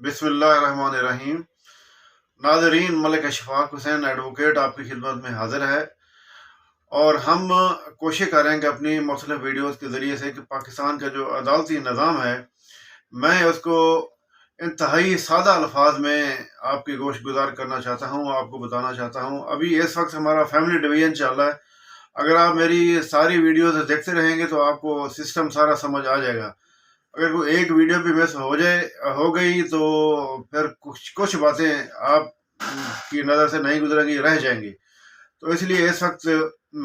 बिस्मिल्लाहिर्रहमानिर्रहीम। नाज़रीन, मलिक अशफाक हुसैन एडवोकेट आपकी खिदमत में हाजिर है और हम कोशिश करें कि अपनी मुख्तलिफ वीडियोज़ के ज़रिए से कि पाकिस्तान का जो अदालती निज़ाम है, मैं उसको इंतहाई सादा अल्फाज में आपकी गोश गुजार करना चाहता हूँ, आपको बताना चाहता हूँ। अभी इस वक्त हमारा फैमिली डिवीज़न चल रहा है। अगर आप मेरी सारी वीडियोज़ देखते रहेंगे तो आपको सिस्टम सारा समझ आ जाएगा। अगर कोई एक वीडियो भी मिस हो गई तो फिर कुछ कुछ बातें आप की नज़र से नहीं गुजरेंगी, रह जाएंगी। तो इसलिए इस वक्त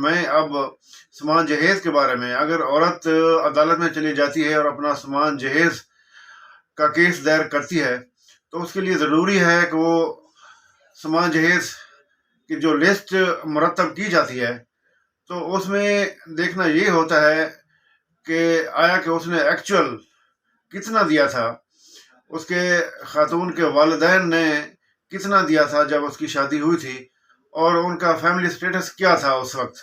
मैं अब सामान जहेज़ के बारे में, अगर औरत अदालत में चली जाती है और अपना सामान जहेज़ का केस दायर करती है तो उसके लिए ज़रूरी है कि वो सामान जहेज़ की जो लिस्ट मुरतब की जाती है तो उसमें देखना ये होता है कि आया कि उसने एक्चुअल कितना दिया था, उसके खातून के वालिदैन ने कितना दिया था जब उसकी शादी हुई थी, और उनका फैमिली स्टेटस क्या था उस वक्त,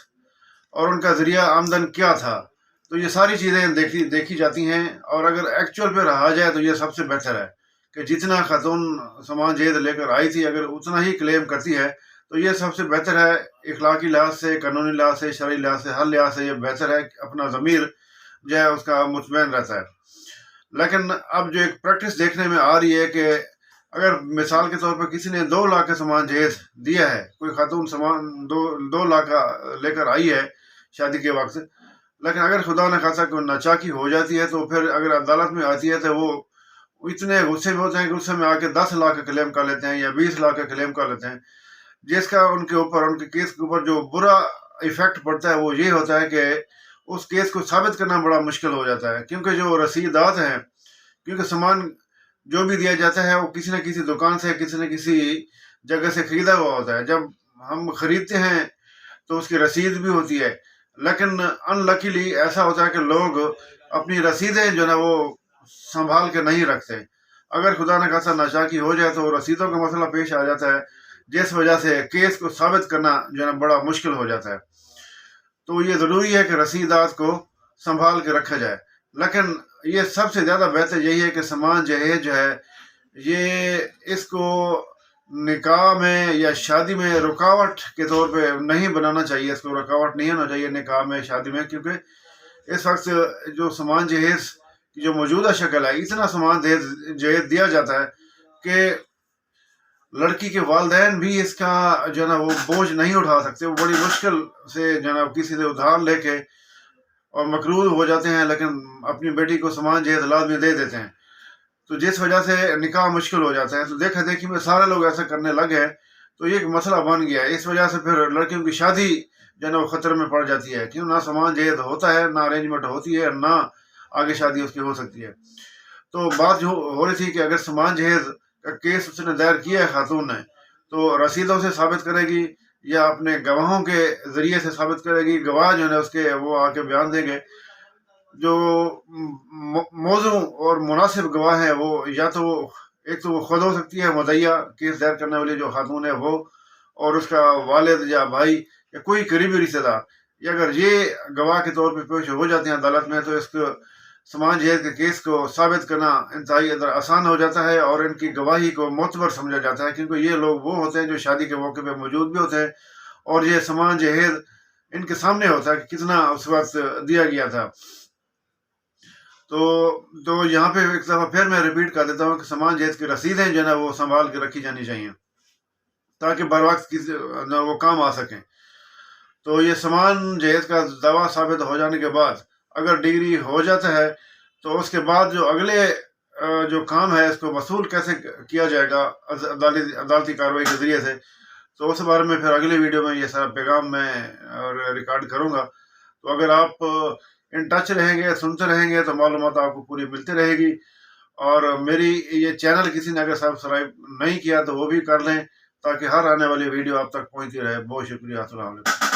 और उनका ज़रिया आमदन क्या था। तो ये सारी चीज़ें देखी जाती हैं, और अगर एक्चुअल पे रहा जाए तो ये सबसे बेहतर है कि जितना खातून सामान जहेज़ लेकर आई थी अगर उतना ही क्लेम करती है तो ये सबसे बेहतर है। इखलाकी लिहाज से, कानूनी लिहाज से, शरई लिहाज से, हर लिहाज से ये बेहतर है। अपना ज़मीर जो है उसका मुतमईन रहता है। लेकिन अब जो एक प्रैक्टिस देखने में आ रही है कि अगर मिसाल के तौर पर किसी ने 2 लाख का सामान जहेज दिया है, कोई खातून सामान 2 लाख का लेकर आई है शादी के वक्त, लेकिन अगर खुदा न खासा कोई नाचाकी हो जाती है तो फिर अगर अदालत में आती है तो वो इतने गुस्से में होते हैं कि गुस्से में आके 10 लाख का क्लेम कर लेते हैं या 20 लाख का क्लेम कर लेते हैं, जिसका उनके ऊपर, उनके केस के ऊपर जो बुरा इफेक्ट पड़ता है वो ये होता है कि उस केस को साबित करना बड़ा मुश्किल हो जाता है। क्योंकि जो रसीदात हैं, क्योंकि सामान जो भी दिया जाता है वो किसी न किसी दुकान से, किसी न किसी जगह से खरीदा हुआ होता है। जब हम खरीदते हैं तो उसकी रसीद भी होती है, लेकिन अनलकीली ऐसा होता है कि लोग अपनी रसीदें जो ना वो संभाल के नहीं रखते। अगर खुदा न खासा नाचाकी हो जाए तो रसीदों का मसला पेश आ जाता है, जिस वजह से केस को साबित करना जो है बड़ा मुश्किल हो जाता है। तो ये ज़रूरी है कि रसीदात को संभाल के रखा जाए। लेकिन ये सबसे ज़्यादा बेहतर यही है कि सामान जहेज जो है ये इसको निकाह में या शादी में रुकावट के तौर पे नहीं बनाना चाहिए। इसको रुकावट नहीं होना चाहिए निकाह में, शादी में, क्योंकि इस वक्त जो सामान जहेज की जो मौजूदा शक्ल है, इतना सामान जहेज दिया जाता है कि लड़की के वालिदैन भी इसका जो है ना वो बोझ नहीं उठा सकते। वो बड़ी मुश्किल से जो है ना किसी से उधार लेके और मकरूज हो जाते हैं, लेकिन अपनी बेटी को सामान जहेज लाजमी दे देते हैं, तो जिस वजह से निकाह मुश्किल हो जाता है। तो देखा देखी में सारे लोग ऐसा करने लगे हैं, तो ये एक मसला बन गया है। इस वजह से फिर लड़कियों की शादी जो है ना वो खतरे में पड़ जाती है, क्यों ना सामान जहेज होता है, ना अरेंजमेंट होती है, ना आगे शादी उसकी हो सकती है। तो बात जो हो रही थी कि अगर सामान जहेज का केस उसने दायर किया है खातून ने, तो रसीदों से साबित करेगी या अपने गवाहों के ज़रिए से साबित करेगी। गवाह जो है उसके वो आके बयान देंगे। जो मौजू और मुनासिब गवाह है वो या तो एक तो वो खुद हो सकती है, मुद्दइया केस दायर करने वाली जो खातून है वो, और उसका वालिद या भाई या कोई करीबी रिश्तेदार। या अगर ये गवाह के तौर पर पेश हो जाते हैं अदालत में तो इसको सामान जहेज के केस को साबित करना इंतहाई आसान हो जाता है और इनकी गवाही को मोतबर समझा जाता है, क्योंकि ये लोग वो होते हैं जो शादी के मौके पर मौजूद भी होते हैं और ये सामान जहेज इनके सामने होता है कि कितना उस वक्त दिया गया था। तो यहाँ पे एक दफ़ा फिर मैं रिपीट कर देता हूँ कि सामान जहेज की रसीदें जो है ना वो संभाल के रखी जानी चाहिए ताकि बर वक्त किसी न वो काम आ सकें। तो ये सामान जहेज का दावा साबित हो जाने के बाद अगर डिग्री हो जाता है तो उसके बाद जो अगले जो काम है इसको वसूल कैसे किया जाएगा अदालती कार्रवाई के ज़रिए से, तो उस बारे में फिर अगले वीडियो में ये सारा पैगाम मैं रिकॉर्ड करूँगा। तो अगर आप इन टच रहेंगे, सुनते रहेंगे तो मालूमात आपको पूरी मिलती रहेगी। और मेरी ये चैनल किसी ने अगर सब्सक्राइब नहीं किया तो वो भी कर लें ताकि हर आने वाली वीडियो आप तक पहुँचती रहे। बहुत शुक्रिया। अस्सलाम वालेकुम।